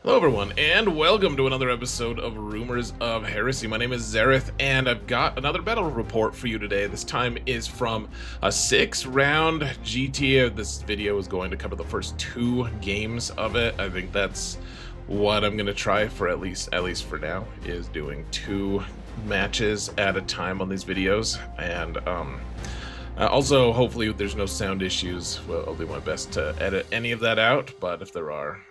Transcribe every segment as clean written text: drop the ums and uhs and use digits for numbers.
Hello everyone, and welcome to another episode of Rumors of Heresy. My name is Zareth, and I've got another battle report for you today. This time is from a 6-round GT. This video is going to cover the first 2 games of it. I think that's what I'm going to try for at least for now, is doing 2 matches at a time on these videos. And also, hopefully there's no sound issues. Well, I'll do my best to edit any of that out, but if there are,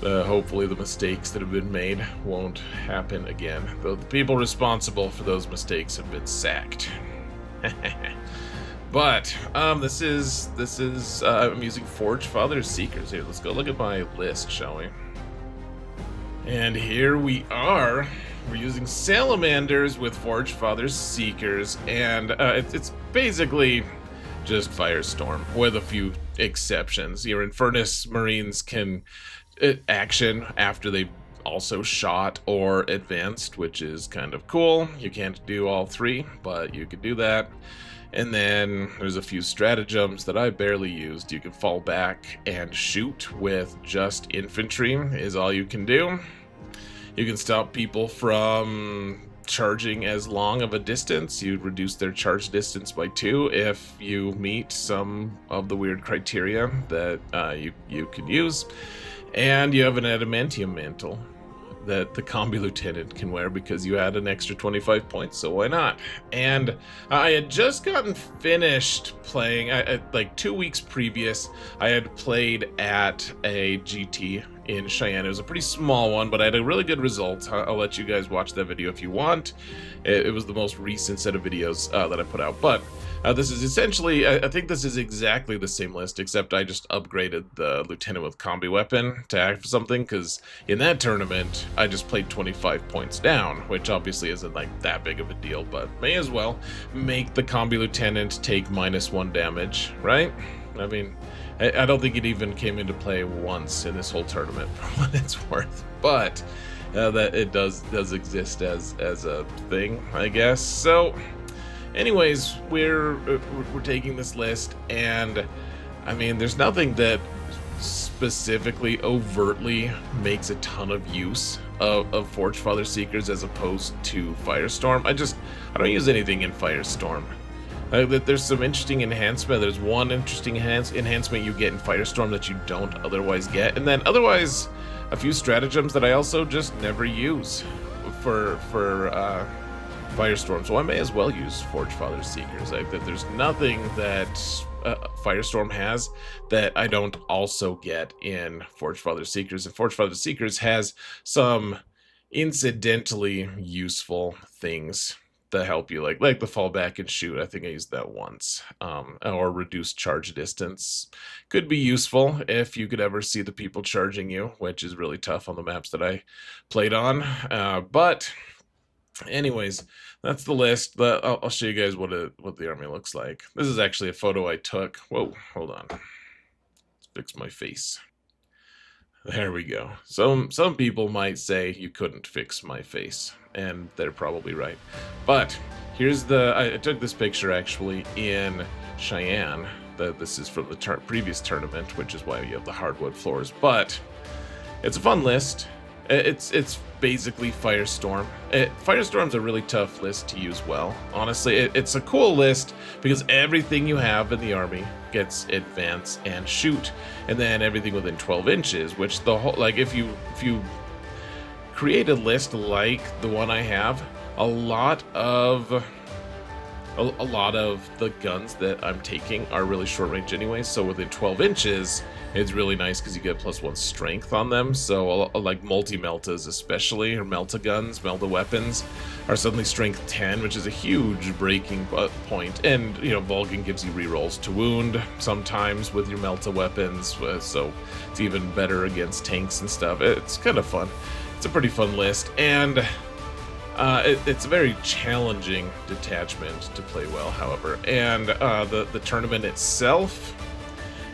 hopefully the mistakes that have been made won't happen again, though the people responsible for those mistakes have been sacked. But I'm using Forgefather Seekers here. Let's go look at my list, shall we? And here we are. We're using Salamanders with Forgefather Seekers, and it's basically just Firestorm with a few exceptions. Your Infernus Marines can action after they've also shot or advanced, which is kind of cool. You can't do all 3, but you could do that. And then there's a few stratagems that I barely used. You can fall back and shoot with just infantry is all you can do. You can stop people from charging as long of a distance. You reduce their charge distance by 2 if you meet some of the weird criteria that you can use. And you have an Adamantine Mantle that the Combi Lieutenant can wear because you had an extra 25 points, so why not? And I had just gotten finished playing, like 2 weeks previous, I had played at a GT in Cheyenne. It was a pretty small one, but I had a really good result. I'll let you guys watch that video if you want. It was the most recent set of videos that I put out, but this is essentially, I think this is exactly the same list, except I just upgraded the Lieutenant with Combi-weapon to act for something, because in that tournament, I just played 25 points down, which obviously isn't like that big of a deal, but may as well make the Combi Lieutenant take -1 damage, right? I mean, I don't think it even came into play once in this whole tournament, for what it's worth, but that it does exist as a thing, I guess. So anyways, we're taking this list, and I mean, there's nothing that specifically overtly makes a ton of use of Forgefather Seekers as opposed to Firestorm. I don't use anything in Firestorm. There's some interesting enhancement. There's one interesting enhancement you get in Firestorm that you don't otherwise get, and then otherwise a few stratagems that I also just never use for Firestorm, so I may as well use Forgefather Seekers. There's nothing that Firestorm has that I don't also get in Forgefather Seekers, and Forgefather Seekers has some incidentally useful things that help you, like the fall back and shoot. I think I used that once. Or reduced charge distance could be useful if you could ever see the people charging you, which is really tough on the maps that I played on. But anyways, that's the list. I'll show you guys what the army looks like. This is actually a photo I took. Whoa, hold on. Let's fix my face. There we go. Some people might say you couldn't fix my face, and they're probably right. But here's I took this picture actually in Cheyenne. This is from the previous tournament, which is why you have the hardwood floors. But it's a fun list. It's basically Firestorm. Firestorm's a really tough list to use well. Honestly, it's a cool list because everything you have in the army gets advance and shoot, and then everything within 12 inches, which the whole, like, if you create a list like the one I have, a lot of the guns that I'm taking are really short range anyway, so within 12 inches, it's really nice because you get +1 strength on them. So like multi-meltas especially, or melta guns, melta weapons, are suddenly strength 10, which is a huge breaking point. And, you know, Vulkan gives you rerolls to wound sometimes with your melta weapons, so it's even better against tanks and stuff. It's kind of fun. It's a pretty fun list, and it's a very challenging detachment to play well, however. And the tournament itself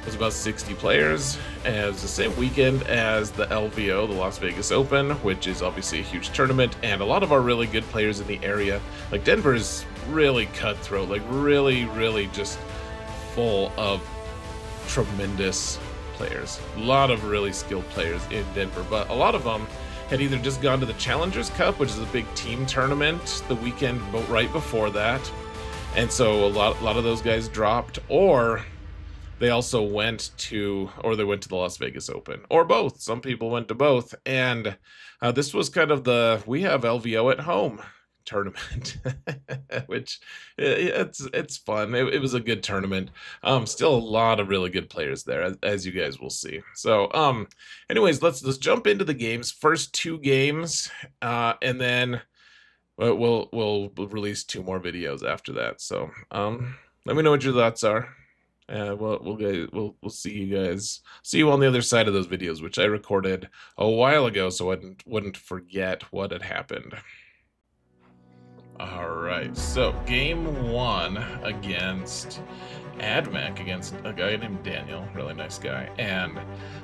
was about 60 players, and it was the same weekend as the LVO, the Las Vegas Open, which is obviously a huge tournament, and a lot of our really good players in the area. Like, Denver is really cutthroat, like really just full of tremendous players. A lot of really skilled players in Denver, but a lot of them had either just gone to the Challengers Cup, which is a big team tournament, the weekend right before that, and so a lot of those guys dropped, or they also went to, or they went to the Las Vegas Open, or both. Some people went to both, and this was kind of the we have LVO at home tournament, which it's fun. It was a good tournament. Still a lot of really good players there, as you guys will see. So anyways, let's jump into the games. First 2 games, and then we'll release 2 more videos after that. So let me know what your thoughts are. We'll see you guys. See you on the other side of those videos, which I recorded a while ago, so I wouldn't forget what had happened. Alright, so game 1 against Admech, against a guy named Daniel, really nice guy, and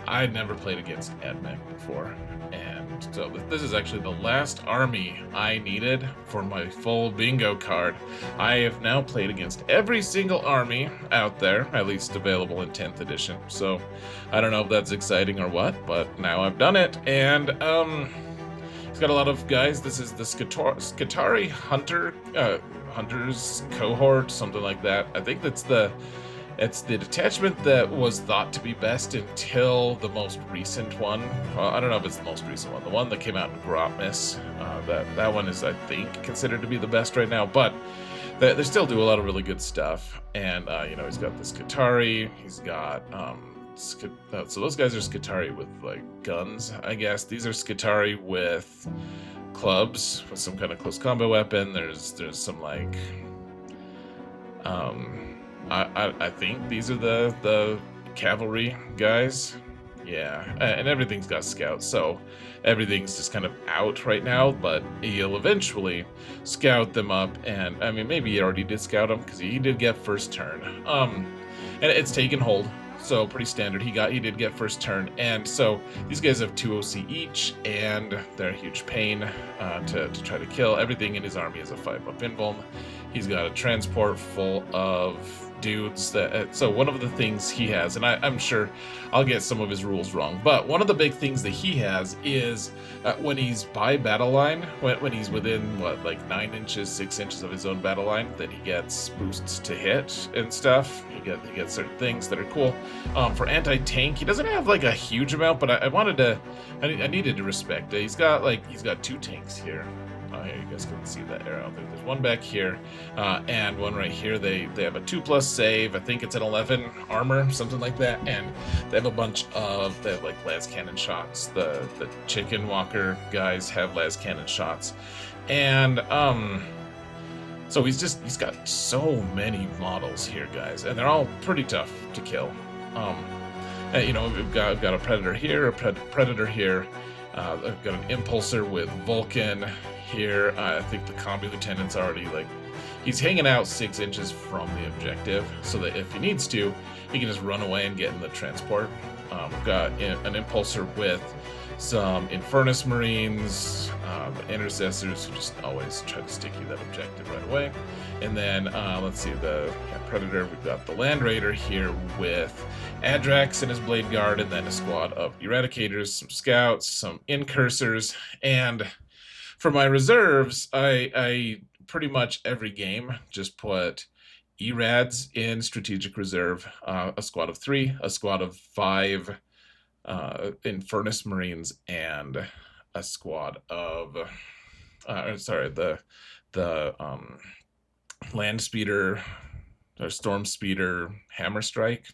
I'd never played against Admech before, and so this is actually the last army I needed for my full bingo card. I have now played against every single army out there, at least available in 10th edition, so I don't know if that's exciting or what, but now I've done it, and he's got a lot of guys. This is the Skitarii Hunters cohort, something like that. I think it's the detachment that was thought to be best until the most recent one. Well, I don't know if it's the most recent one. The one that came out in Grotmas. That one is, I think, considered to be the best right now. But they still do a lot of really good stuff. And you know, he's got the Skitarii. He's got so those guys are Skitarii with like guns, I guess. These are Skitarii with clubs, with some kind of close combat weapon. There's some like I think these are the cavalry guys. Yeah, and everything's got scouts, so everything's just kind of out right now, but he'll eventually scout them up, and I mean, maybe he already did scout them, because he did get first turn. And it's taken hold. So pretty standard. He did get first turn, and so these guys have 2 OC each, and they're a huge pain to try to kill. Everything in his army is a 5-up invuln. He's got a transport full of dudes that so one of the things he has, and I'm sure I'll get some of his rules wrong, but one of the big things that he has is when he's by battle line, when he's within what, like 9 inches, 6 inches of his own battle line, that he gets boosts to hit and stuff. He gets certain things that are cool. For anti-tank, he doesn't have like a huge amount, but I needed to respect it. He's got 2 tanks here. Oh, here, you guys can see that arrow. There's one back here, and one right here. They have a 2+ save. I think it's an 11 armor, something like that. And they have a bunch of, they have like las cannon shots. The chicken walker guys have las cannon shots, and so he's got so many models here, guys, and they're all pretty tough to kill. You know, we've got a predator here, a predator here. I've got an impulsor with Vulkan here. I think the combi lieutenant's already, like, he's hanging out 6 inches from the objective, so that if he needs to, he can just run away and get in the transport. We've got an impulsor with some Infernus Marines, the intercessors who just always try to stick you that objective right away. And then let's see, the predator. We've got the Land Raider here with Adrax and his Blade Guard, and then a squad of Eradicators, some scouts, some incursors, and for my reserves, I pretty much every game just put Erads in strategic reserve, a squad of 3, a squad of 5 Infernus Marines, and a squad of the Land Speeder or Storm Speeder Hammer Strike,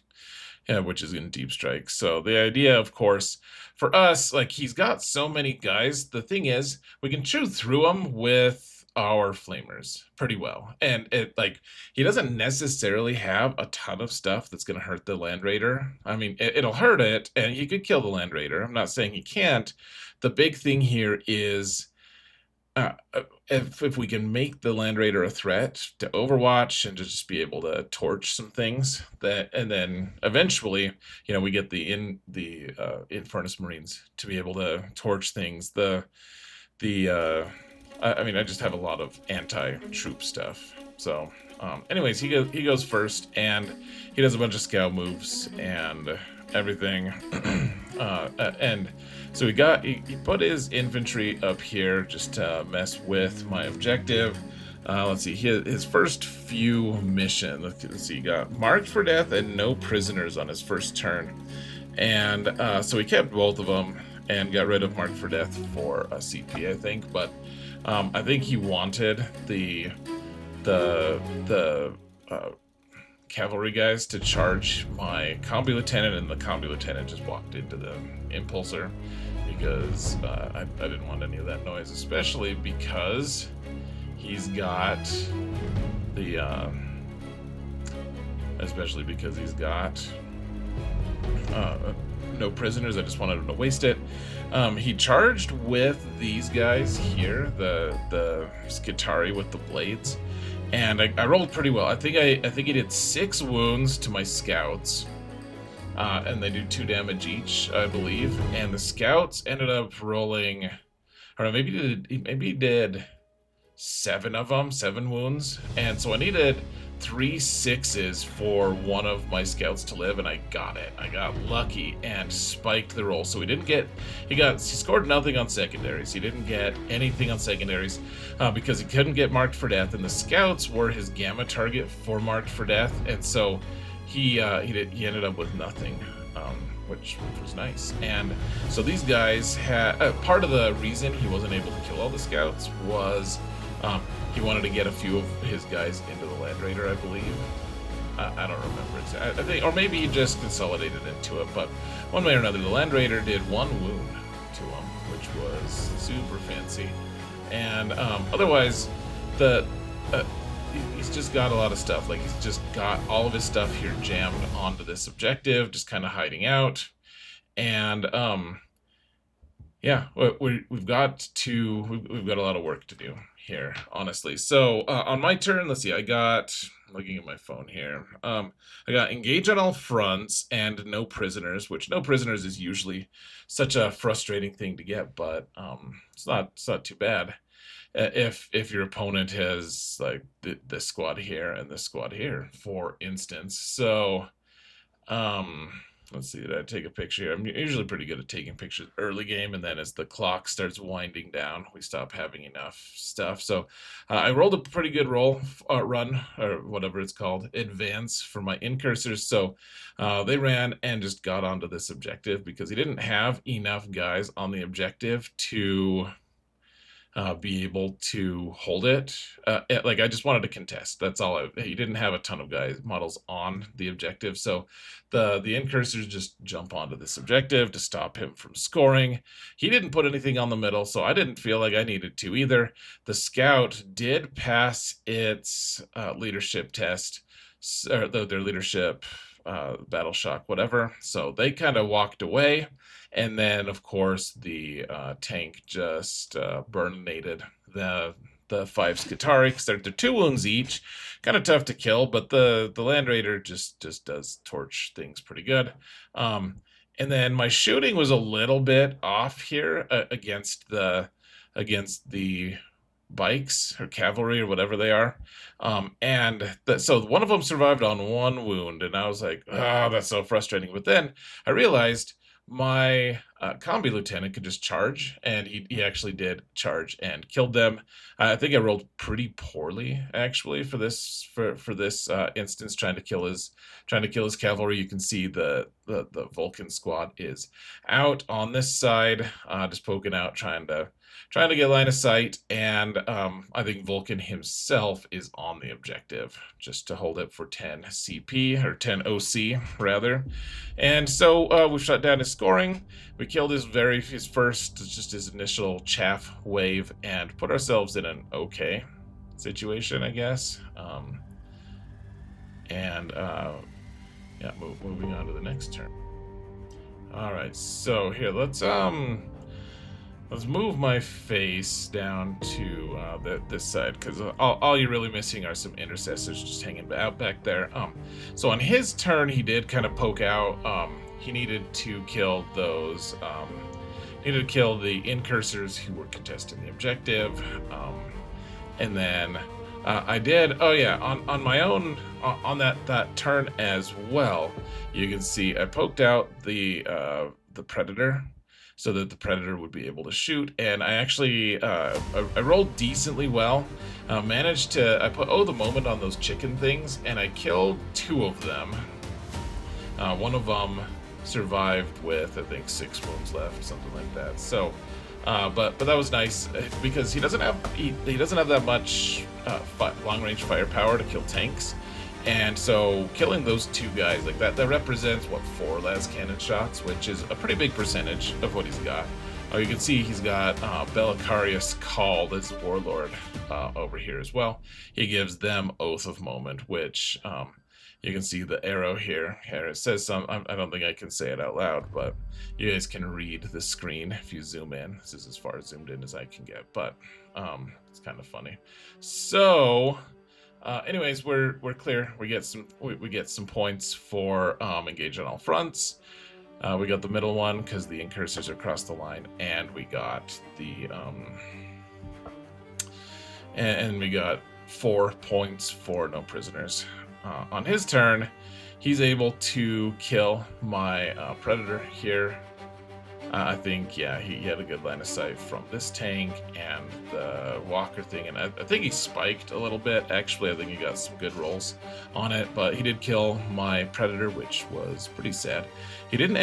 which is in Deep Strike. So the idea, of course, for us, like, he's got so many guys. The thing is, we can chew through them with our flamers pretty well, and he doesn't necessarily have a ton of stuff that's going to hurt the Land Raider. I mean, it'll hurt it, and he could kill the Land Raider. I'm not saying he can't. The big thing here is if we can make the Land Raider a threat to Overwatch and to just be able to torch some things, and then eventually, you know, we get the Infernus Marines to be able to torch things. I mean, I just have a lot of anti-troop stuff. So, anyways, he goes first, and he does a bunch of scout moves, and everything. And so he put his infantry up here just to mess with my objective. Let's see, his first few missions. Let's see, he got marked for death and no prisoners on his first turn. And so he kept both of them and got rid of marked for death for a CP, I think. But I think he wanted the cavalry guys to charge my combi lieutenant, and the combi lieutenant just walked into the impulsor because I didn't want any of that noise, especially because he's got the no prisoners. I just wanted him to waste it. He charged with these guys here, the Skitari with the blades, and I rolled pretty well. I think he did 6 wounds to my scouts, and they do 2 damage each, I believe. And the scouts ended up rolling, or maybe he did 7 of them, 7 wounds. And so I needed 3 6s for one of my scouts to live, and I got it. I got lucky and spiked the roll. So he scored nothing on secondaries. He didn't get anything on secondaries because he couldn't get marked for death, and the scouts were his gamma target for marked for death, and so he ended up with nothing, which was nice. And so these guys had part of the reason he wasn't able to kill all the scouts was he wanted to get a few of his guys into the Land Raider, I believe. I don't remember exactly. I think, or maybe he just consolidated into it. But one way or another, the Land Raider did 1 wound to him, which was super fancy. And otherwise, he's just got a lot of stuff. Like, he's just got all of his stuff here jammed onto this objective, just kind of hiding out. And yeah, we've got a lot of work to do here, honestly. So on my turn, let's see, looking at my phone here, I got engage on all fronts and no prisoners, which no prisoners is usually such a frustrating thing to get, but it's not too bad if your opponent has like this squad here and this squad here, for instance. So let's see, did I take a picture here? I'm usually pretty good at taking pictures early game, and then as the clock starts winding down, we stop having enough stuff. So I rolled a pretty good run, or whatever it's called, advance for my incursors. So they ran and just got onto this objective because he didn't have enough guys on the objective to be able to hold it. Like, I just wanted to contest. That's all. He didn't have a ton of models on the objective, so the incursors just jump onto this objective to stop him from scoring. He didn't put anything on the middle, so I didn't feel like I needed to either. The scout did pass its leadership test, or their leadership battle shock, whatever. So they kind of walked away. And then, of course, the tank just burninated the 5 Skitari, because they're 2 wounds each. Kind of tough to kill, but the Land Raider just does torch things pretty good. And then my shooting was a little bit off here against the bikes or cavalry or whatever they are. So one of them survived on 1 wound, and I was like, oh, that's so frustrating. But then I realized my combi lieutenant could just charge, and he actually did charge and killed them. I think I rolled pretty poorly actually for this instance, trying to kill his cavalry. You can see the Vulkan squad is out on this side, just poking out, trying to get line of sight, and I think Vulkan himself is on the objective just to hold it for 10 CP, or 10 OC rather. And so we shut down his scoring. We killed his initial chaff wave and put ourselves in an okay situation, I guess. Yeah, moving on to the next turn. All right, so here let's move my face down to this side, because all you're really missing are some intercessors just hanging out back there. So on his turn, he did kind of poke out. He needed to kill those. Needed to kill the incursors who were contesting the objective, and then I did. Oh yeah, on my own on that turn as well. You can see I poked out the predator, so that the predator would be able to shoot, and I actually I rolled decently well. Managed to I put the moment on those chicken things, and I killed 2 of them. One of them survived with I think 6 wounds left, something like that. So. But that was nice because he doesn't have that much long-range firepower to kill tanks, and so killing those 2 guys like that represents what 4 las cannon shots, which is a pretty big percentage of what he's got. You can see he's got Bellicarius Call, this Warlord, over here as well. He gives them Oath of Moment, which you can see the arrow here. It says some. I don't think I can say it out loud, but you guys can read the screen if you zoom in. This is as far zoomed in as I can get, but it's kind of funny. So, anyways, we're clear. We get some points for engage on all fronts. We got the middle one because the incursors are across the line, and we got the and we got 4 points for no prisoners. On his turn, he's able to kill my predator here. I think, yeah, he had a good line of sight from this tank and the walker thing, and I think he spiked a little bit. Actually, I think he got some good rolls on it, but he did kill my predator, which was pretty sad. He didn't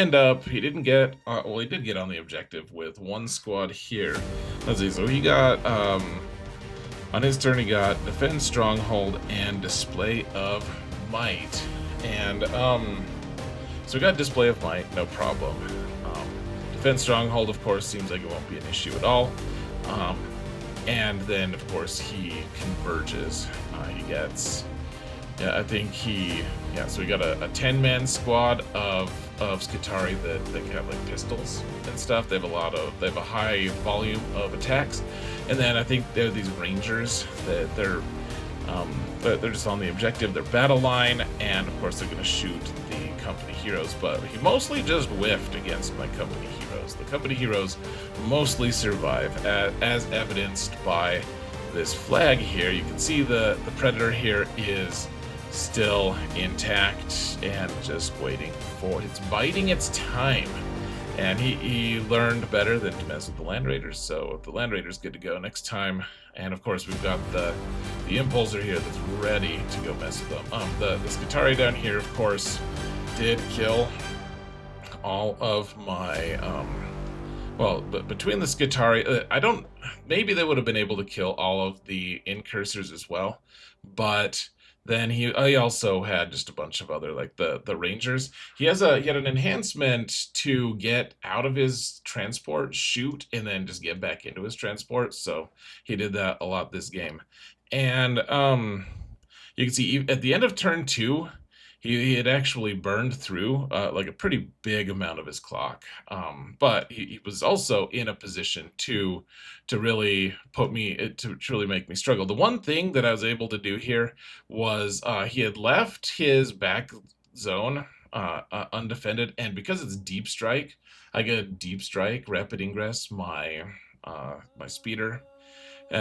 get, well, he did get on the objective with 1 squad here. Let's see, so he got, on his turn, he got Defend Stronghold and Display of Might. And, so we got Display of Might, no problem. Defend Stronghold, of course, seems like it won't be an issue at all. And then, of course, he converges. He gets, yeah, I think so we got a 10-man squad of Skitarii that can have like pistols and stuff. They have a high volume of attacks. And then I think they're these rangers that they're just on the objective. They're battle line, and of course they're going to shoot the company heroes. But he mostly just whiffed against my company heroes. The company heroes mostly survive, as evidenced by this flag here. You can see the predator here is still intact and just waiting for it's biding its time. And he learned better than to mess with the Land Raiders, so the Land Raiders good to go next time. And of course we've got the Impulsor here that's ready to go mess with them. The Skitarii down here, of course, did kill all of my but between the Skitarii, maybe they would have been able to kill all of the incursors as well, but then he also had just a bunch of other, like the rangers. He had an enhancement to get out of his transport, shoot, and then just get back into his transport. So he did that a lot this game. And you can see at the end of turn 2, he had actually burned through like a pretty big amount of his clock. But he was also in a position to really really make me struggle. The one thing that I was able to do here was he had left his back zone undefended, and because it's deep strike, I get deep strike, rapid ingress my speeder,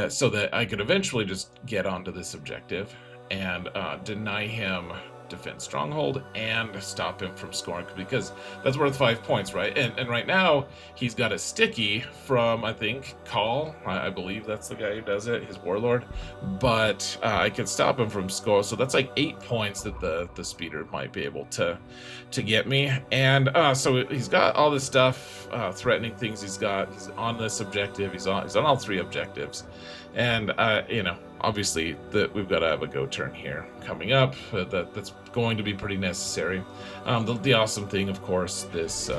so that I could eventually just get onto this objective and deny him Defend Stronghold and stop him from scoring, because that's worth 5 points, right? And right now he's got a sticky from, I think, Call. I believe that's the guy who does it, his Warlord. But I could stop him from score, so that's like 8 points that the speeder might be able to get me. And so he's got all this stuff, threatening things. He's on this objective. He's on all 3 objectives, and obviously we've got to have a go turn here coming up. That's going to be pretty necessary. The awesome thing, of course, this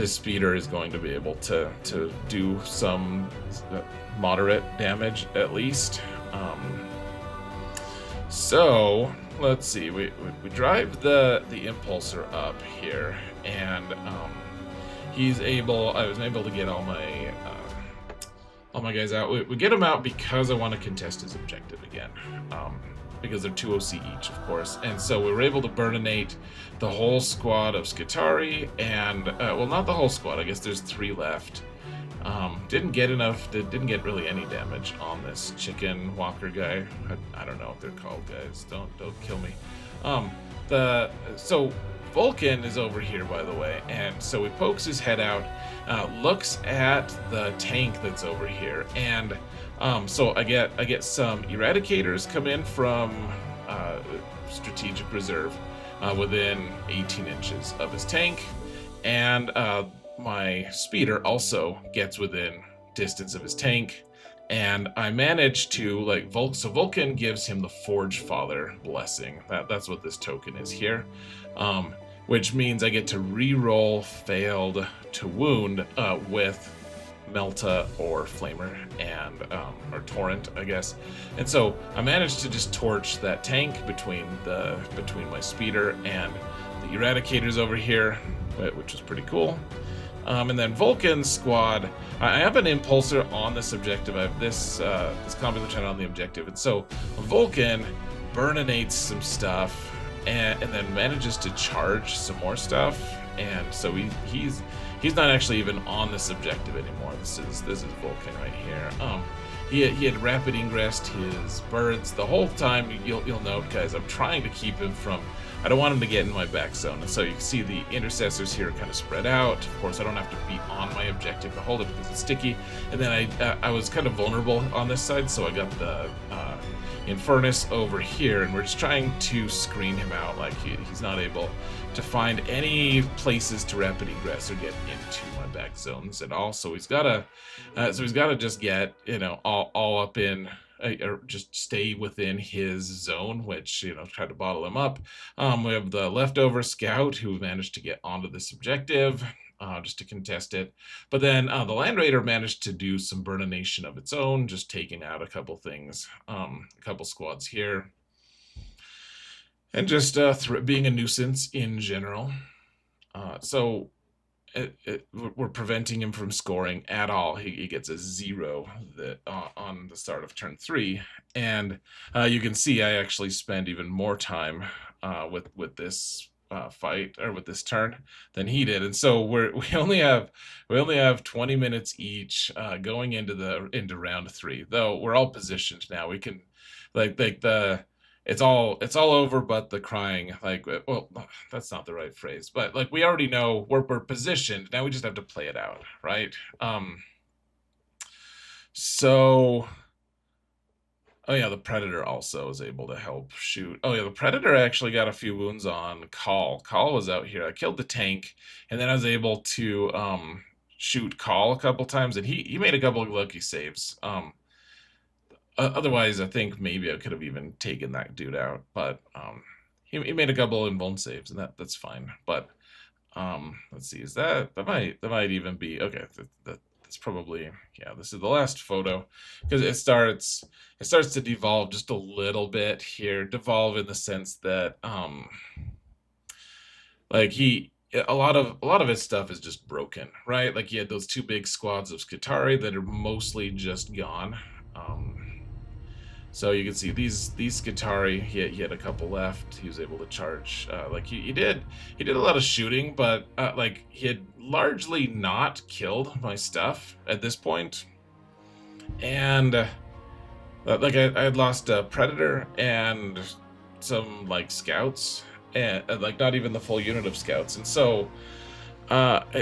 speeder is going to be able to do some moderate damage at least. So let's see. We drive the Impulsor up here, and I was able to get all my guys out. We get them out because I want to contest his objective again, because they're 2 OC each, of course. And so we were able to burninate the whole squad of Skitarii, and well, not the whole squad. I guess there's 3 left. Didn't get enough, didn't get really any damage on this chicken walker guy. I don't know what they're called, guys. Don't kill me. So Vulkan is over here, by the way, and so he pokes his head out, looks at the tank that's over here, and so I get some eradicators come in from strategic reserve within 18 inches of his tank, and my speeder also gets within distance of his tank, and I managed to, like, so Vulkan gives him the Forgefather blessing. That's what this token is here, which means I get to re-roll failed to wound with Melta or Flamer and or Torrent, I guess. And so I managed to just torch that tank between my speeder and the eradicators over here, which was pretty cool. And then Vulkan's squad, I have an Impulsor on this objective. I have this Combi Lieutenant on the objective, and so Vulkan burninates some stuff and then manages to charge some more stuff, and so he's not actually even on this objective anymore. This is Vulkan right here. He had rapid ingressed his birds the whole time. You'll note, guys, I'm trying to keep him from. I don't want him to get in my back zone. And so you can see the intercessors here kind of spread out. Of course, I don't have to be on my objective to hold it because it's sticky. And then I was kind of vulnerable on this side, so I got the Infernus over here, and we're just trying to screen him out. Like he's not able to find any places to rapid egress or get into my back zones at all. So he's gotta just get, all up in. Or just stay within his zone, which, try to bottle him up. We have the leftover scout who managed to get onto this objective just to contest it. But then the Land Raider managed to do some burnination of its own, just taking out a couple things, a couple squads here. And just being a nuisance in general. So we're preventing him from scoring at all. He gets a 0 on the start of turn 3, and you can see I actually spend even more time with this fight, or with this turn, than he did, and so we only have 20 minutes each going into round 3. Though we're all positioned now, we can it's all over, but the crying, well, that's not the right phrase, but we already know we're positioned. Now we just have to play it out, right? So, oh yeah, the Predator also is able to help shoot. Oh yeah, the Predator actually got a few wounds on Call. Call was out here. I killed the tank, and then I was able to shoot Call a couple times, and he made a couple of lucky saves. Otherwise, I think maybe I could have even taken that dude out, but he made a couple of invuln saves, and that's fine. But let's see, is that might even be okay? That's probably, yeah. This is the last photo, because it starts to devolve just a little bit here. Devolve in the sense that a lot of his stuff is just broken, right? Like he had those 2 big squads of Skitarii that are mostly just gone. So you can see these Skitarii, he had a couple left. He was able to charge. He did a lot of shooting, but he had largely not killed my stuff at this point. And I had lost a Predator and some scouts, and not even the full unit of scouts. And so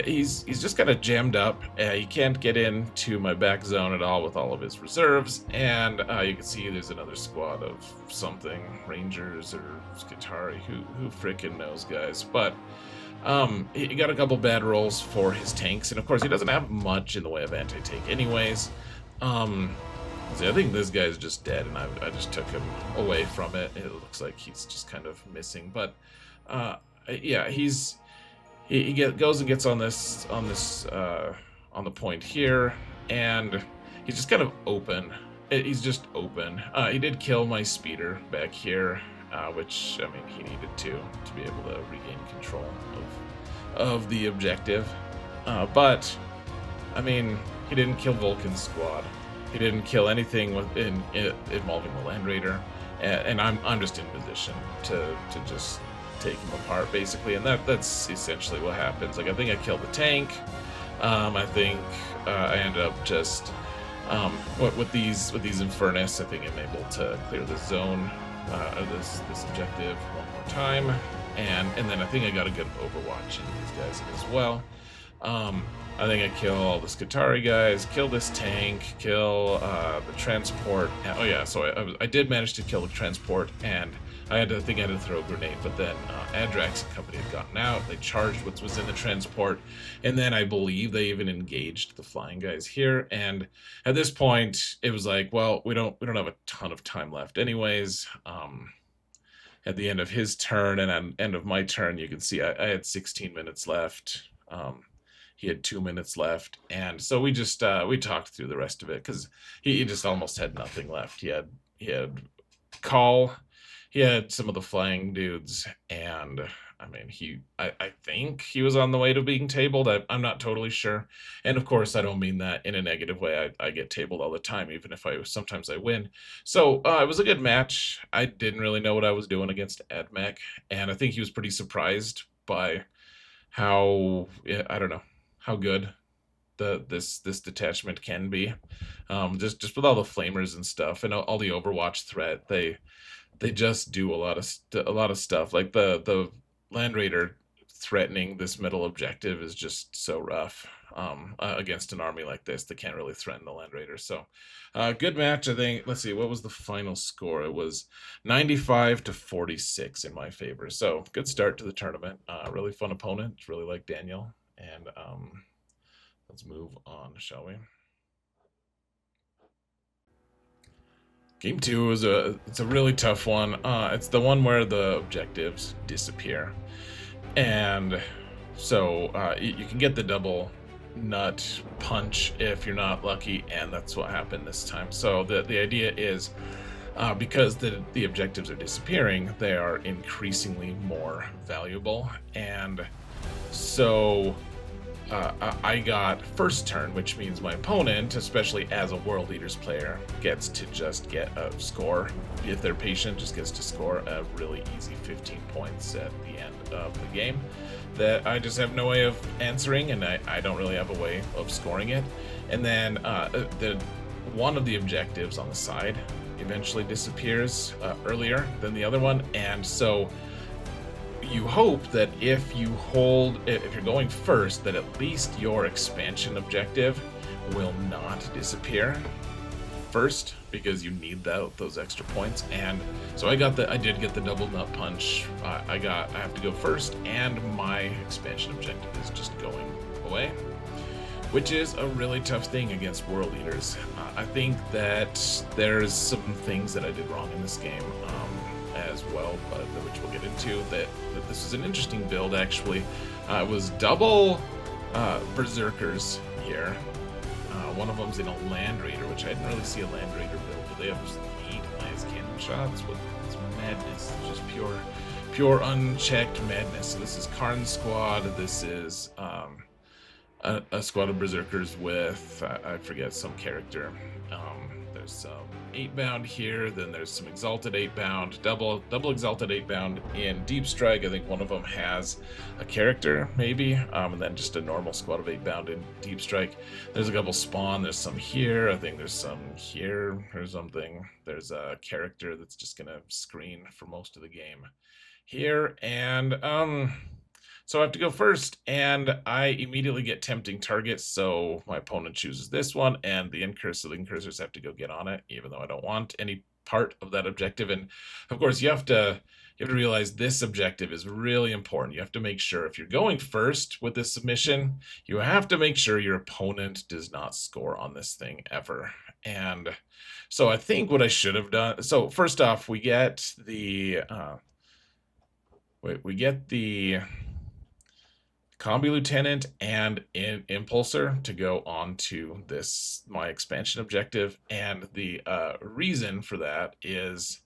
he's just kind of jammed up. He can't get into my back zone at all with all of his reserves, and you can see there's another squad of something, Rangers or Skitarii, who frickin' knows, guys. But he got a couple bad rolls for his tanks, and of course he doesn't have much in the way of anti-tank anyways. I think this guy's just dead, and I just took him away from it. It looks like he's just kind of missing, but yeah, he goes and gets on the point here, and he's just kind of open. He's just open. He did kill my speeder back here, which, I mean, he needed to be able to regain control of the objective. But, I mean, he didn't kill Vulkan's squad. He didn't kill anything involving the Land Raider, and I'm just in position to just take him apart, basically, and that's essentially what happens. I think I killed the tank. I think I ended up just with these Infernus, I think I'm able to clear the zone or this objective one more time, and then I think I got a good Overwatch in these guys as well. I think I kill all the Skitarii guys, kill this tank, kill the transport. Oh yeah, so I did manage to kill the transport, and I think I had to throw a grenade, but then Adrax and company had gotten out. They charged what was in the transport, and then I believe they even engaged the flying guys here. And at this point, it was like, well, we don't have a ton of time left, anyways. At the end of his turn and at the end of my turn, you can see I had 16 minutes left. He had 2 minutes left, and so we just we talked through the rest of it because he just almost had nothing left. He had Call, he had some of the flying dudes, and I mean I think he was on the way to being tabled. I'm not totally sure, and of course I don't mean that in a negative way. I get tabled all the time, even if sometimes I win. So it was a good match. I didn't really know what I was doing against Admech, and I think he was pretty surprised by how, I don't know, how good this detachment can be. Just with all the flamers and stuff and all the Overwatch threat, they just do a lot of stuff. Like the Land Raider threatening this middle objective is just so rough against an army like this. They can't really threaten the Land Raider. So good match, I think. Let's see, what was the final score? It was 95-46 in my favor. So good start to the tournament. Really fun opponent. Really like Daniel. And let's move on, shall we? Game 2 is it's a really tough one. It's the one where the objectives disappear, and so you can get the double nut punch if you're not lucky, and that's what happened this time. So the idea is, because the objectives are disappearing, they are increasingly more valuable, and so I got first turn, which means my opponent, especially as a World Leaders player, gets to just get a score. If they're patient, just gets to score a really easy 15 points at the end of the game that I just have no way of answering, and I don't really have a way of scoring it. And then one of the objectives on the side eventually disappears earlier than the other one, and so you hope that if you're going first, that at least your expansion objective will not disappear first, because you need those extra points. And so I did get the double nut punch. I have to go first, and my expansion objective is just going away, which is a really tough thing against World Leaders. I think that there's some things that I did wrong in this game as well, but which we'll get into. That this is an interesting build, actually. It was double Berserkers here. One of them's in a Land Raider, which I didn't really see a Land Raider build, but they have 8 nice cannon shots. It's madness. It's just pure unchecked madness. So this is Karn's squad. This is a squad of Berserkers with I forget some character. There's some 8-bound here, then there's some Exalted 8-bound, double Exalted 8-bound in Deep Strike. I think one of them has a character, maybe, and then just a normal squad of 8-bound in Deep Strike. There's a couple spawn, there's some here, I think there's some here or something. There's a character that's just gonna screen for most of the game here, and so I have to go first, and I immediately get tempting targets, so my opponent chooses this one, and the incursors have to go get on it, even though I don't want any part of that objective. And of course, you have to realize this objective is really important. You have to make sure, if you're going first with this submission, you have to make sure your opponent does not score on this thing ever. And so I think what I should have done, so first off, we get the Combi Lieutenant and Impulsor to go on to my expansion objective, and the reason for that is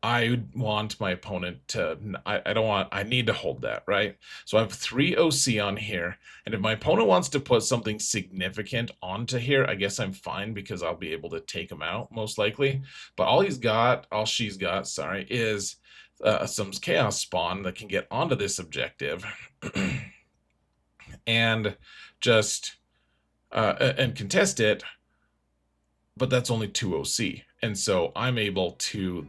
I want my opponent to, I need to hold that, right? So I have 3 OC on here, and if my opponent wants to put something significant onto here, I guess I'm fine, because I'll be able to take him out, most likely. But all she's got, sorry, is some Chaos Spawn that can get onto this objective, and just and contest it, but that's only 2 OC. And so I'm able to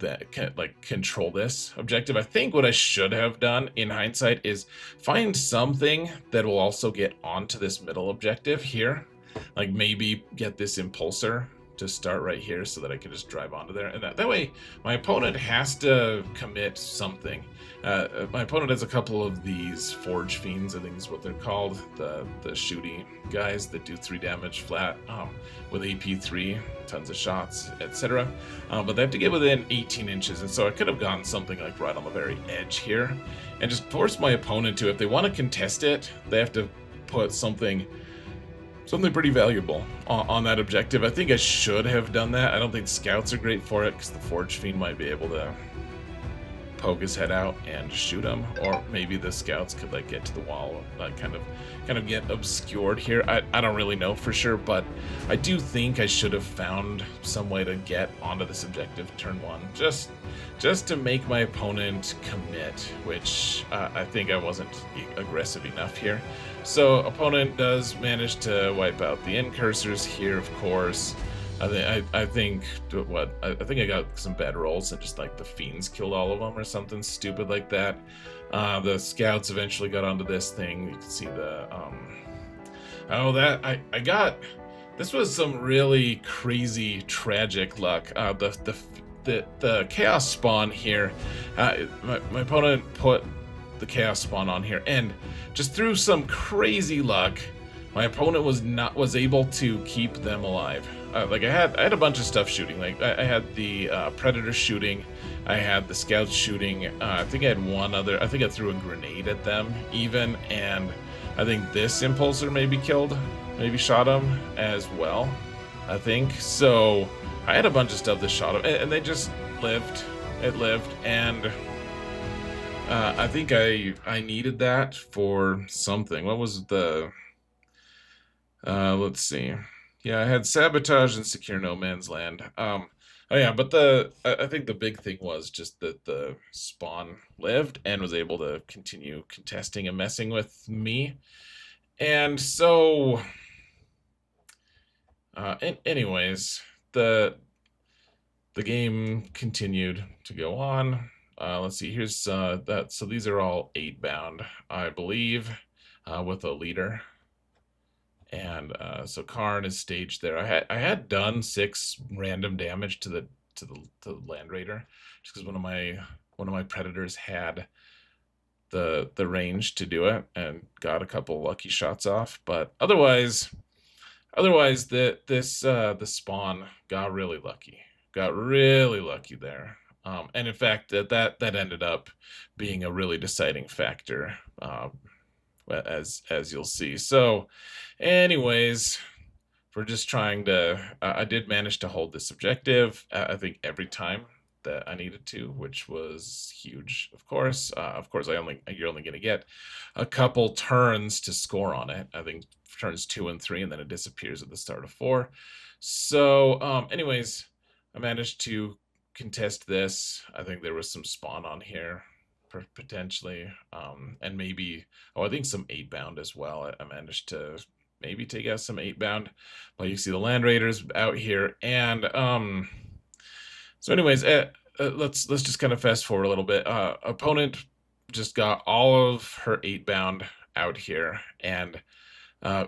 like control this objective. I think what I should have done in hindsight is find something that will also get onto this middle objective here. Like maybe get this Impulsor to start right here so that I can just drive onto there. And that way my opponent has to commit something. My opponent has a couple of these Forge Fiends, I think is what they're called, the shooty guys that do 3 damage flat with AP3, tons of shots, etc. But they have to get within 18 inches, and so I could have gotten something like right on the very edge here, and just force my opponent to, if they want to contest it, they have to put something pretty valuable on that objective. I think I should have done that. I don't think scouts are great for it because the Forge Fiend might be able to poke his head out and shoot him, or maybe the scouts could like get to the wall, kind of get obscured here. I don't really know for sure, but I do think I should have found some way to get onto this objective turn 1, just to make my opponent commit, which I think I wasn't aggressive enough here. So opponent does manage to wipe out the incursors here, of course. I think I got some bad rolls and just like the fiends killed all of them or something stupid like that. The scouts eventually got onto this thing. You can see the I got, this was some really crazy tragic luck. The chaos spawn here. My opponent put the chaos spawn on here, and just through some crazy luck, my opponent was able to keep them alive. Like I had a bunch of stuff shooting. Like I had the predator shooting, I had the scouts shooting. I think I had one other. I think I threw a grenade at them even, and I think this Impulsor maybe shot him as well. I think so. I had a bunch of stuff that shot him, and they just lived. It lived, and I think I needed that for something. What was the? Let's see. Yeah, I had sabotage and secure no man's land. Oh yeah, but I think the big thing was just that the spawn lived and was able to continue contesting and messing with me. And so anyways, the game continued to go on. Let's see, here's that. So these are all 8 bound, I believe, with a leader. And so Karn is staged there. I had done 6 random damage to the Land Raider, just because one of my predators had the range to do it and got a couple lucky shots off. But otherwise the spawn got really lucky. There. And in fact, that ended up being a really deciding factor, as you'll see. So anyways, we're just trying to, I did manage to hold this objective, I think every time that I needed to, which was huge, of course. You're only going to get a couple turns to score on it. I think turns 2 and 3, and then it disappears at the start of 4. So anyways, I managed to contest this. I think there was some spawn on here potentially, and maybe, I think some 8 bound as well. I managed to maybe take out some 8 bound, but you see the Land Raiders out here. And so anyways, let's just kind of fast forward a little bit. Opponent just got all of her 8 bound out here, and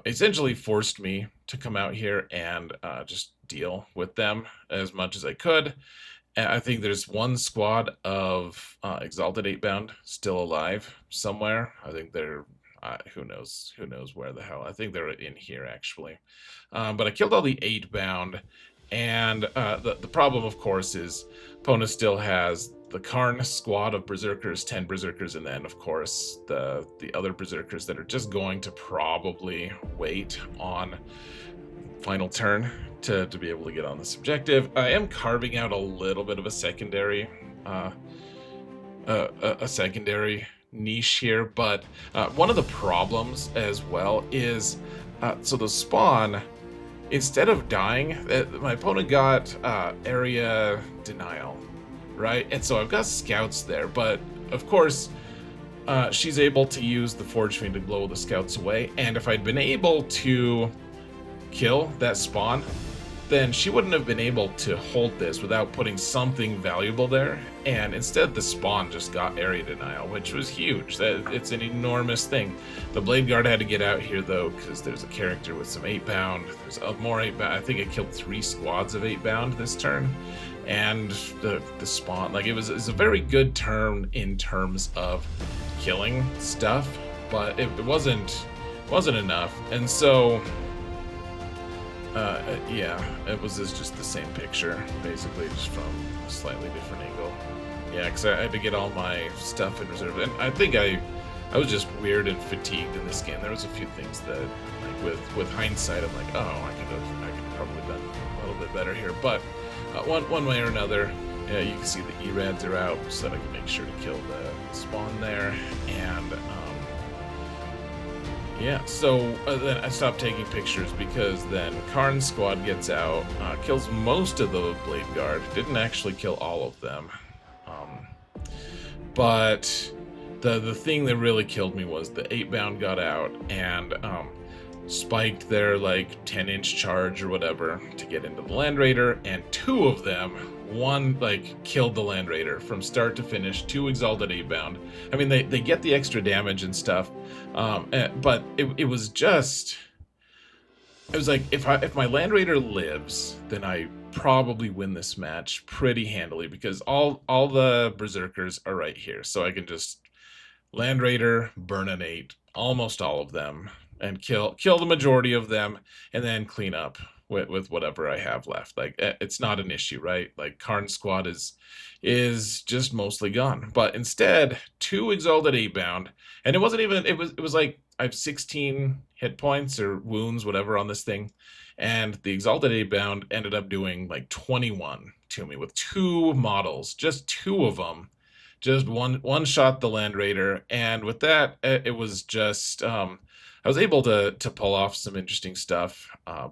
essentially forced me to come out here and just deal with them as much as I could. I think there's one squad of Exalted 8 bound still alive somewhere. I think they're who knows where the hell. I think they're in here actually. But I killed all the 8 bound, and the problem, of course, is opponent still has the Karn squad of berserkers, 10 berserkers, and then of course the other berserkers that are just going to probably wait on final turn to be able to get on this objective. I am carving out a little bit of a secondary niche here, but one of the problems as well is so the spawn, instead of dying, my opponent got area denial, right? And so I've got scouts there, but of course she's able to use the Forge Fiend to blow the scouts away. And if I'd been able to kill that spawn, then she wouldn't have been able to hold this without putting something valuable there, and instead the spawn just got area denial, which was huge. It's an enormous thing. The Blade Guard had to get out here though, because there's a character with some 8-bound. There's more 8-bound. I think I killed 3 squads of 8-bound this turn, and the spawn, like it was a very good turn in terms of killing stuff, but it wasn't enough, and so. Yeah, it was just the same picture, basically, just from a slightly different angle. Yeah, because I had to get all my stuff in reserve, and I think I was just weird and fatigued in this game. There was a few things that, like with hindsight, I'm like, oh, I could have probably done a little bit better here. But one way or another, yeah, you can see the E-Rads are out, so I can make sure to kill the spawn there, and yeah, so then I stopped taking pictures because then Karn's squad gets out, kills most of the Blade Guard, didn't actually kill all of them. But the thing that really killed me was the 8-bound got out and spiked their like 10-inch charge or whatever to get into the Land Raider, and 2 of them, one like killed the Land Raider from start to finish. 2 exalted 8-bound. I mean, they get the extra damage and stuff, but it was like if my Land Raider lives, then I probably win this match pretty handily, because all the berserkers are right here, so I can just Land Raider, burn an 8, almost all of them, and kill the majority of them, and then clean up with whatever I have left. Like, it's not an issue, right? Like, Karn's squad is just mostly gone. But instead, 2 exalted 8-bound, and it wasn't even, it was like I have 16 hit points or wounds, whatever, on this thing, and the exalted 8-bound ended up doing like 21 to me with 2 models, just 2 of them. Just one shot the Land Raider, and with that, it was just I was able to pull off some interesting stuff,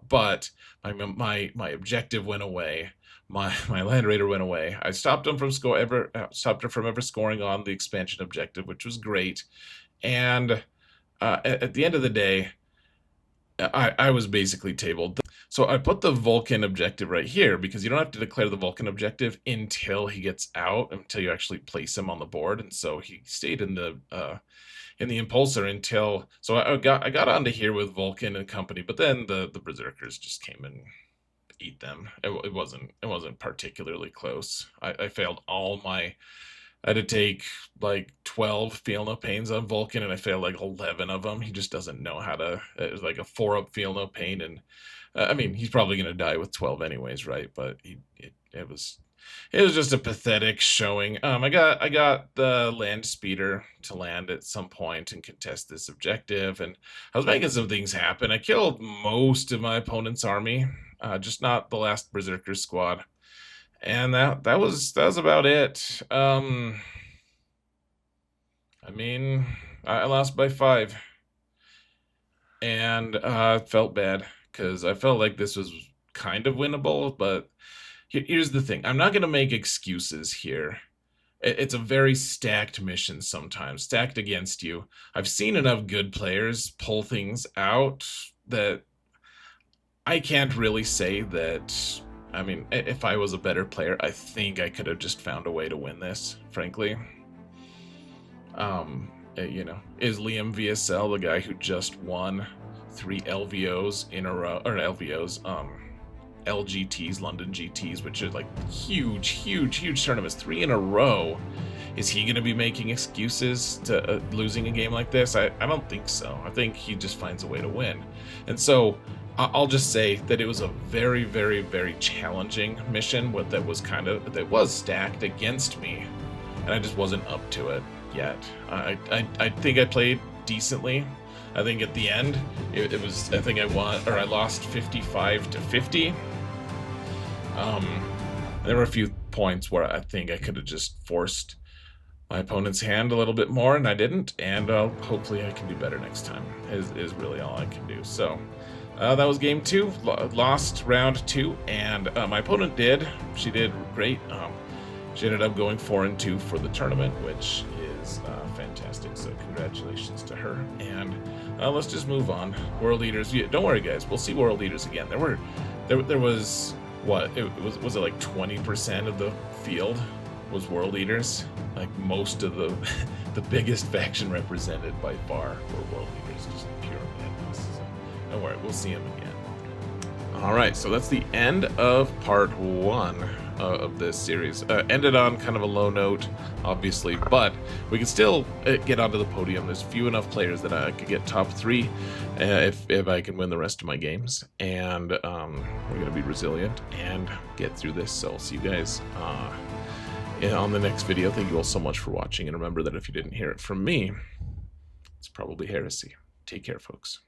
but my objective went away. My Land Raider went away. I stopped him from ever scoring on the expansion objective, which was great. And at the end of the day, I was basically tabled. So I put the Vulkan objective right here, because you don't have to declare the Vulkan objective until he gets out, until you actually place him on the board. And so he stayed in the Impulsor until, so I got onto here with Vulkan and company, but then the berserkers just came and eat them. It wasn't particularly close. I failed all my. I had to take like 12 Feel No Pains on Vulkan, and I failed like 11 of them. He just doesn't know how to. It was like a 4-up Feel No Pain, and I mean, he's probably gonna die with 12 anyways, right? But it was just a pathetic showing. I got the land speeder to land at some point and contest this objective, and I was making some things happen. I killed most of my opponent's army, just not the last berserker squad. And that was about it. I mean, I lost by 5, and felt bad because I felt like this was kind of winnable. But here's the thing: I'm not gonna make excuses here. It's a very stacked mission sometimes, stacked against you. I've seen enough good players pull things out that I can't really say that. I mean, if I was a better player, I think I could have just found a way to win this, frankly. You know, is Liam VSL the guy who just won 3 LVOs in a row, or LVOs, LGTs, London GTs, which are like huge tournaments, 3 in a row. Is he going to be making excuses to losing a game like this? I don't think so. I think he just finds a way to win. And so I'll just say that it was a very challenging mission that was stacked against me, and I just wasn't up to it yet. I think I played decently. I think at the end it was, I think I won, or I lost 55-50. There were a few points where I think I could have just forced my opponent's hand a little bit more, and I didn't, and hopefully I can do better next time, is really all I can do. So that was game 2, lost round 2, and my opponent she did great. She ended up going 4-2 for the tournament, which is fantastic. So congratulations to her. And let's just move on. World Eaters. Yeah, don't worry, guys. We'll see World Eaters again. There was what? Was it like 20% of the field was World Eaters? Like most of the the biggest faction represented by far were World Eaters. Just pure madness. So don't worry, we'll see them again. All right, so that's the end of part 1 of this series. Ended on kind of a low note, obviously, but we can still get onto the podium. There's few enough players that I could get top 3 if I can win the rest of my games, and we're going to be resilient and get through this. So I'll see you guys on the next video. Thank you all so much for watching, and remember that if you didn't hear it from me, it's probably heresy. Take care, folks.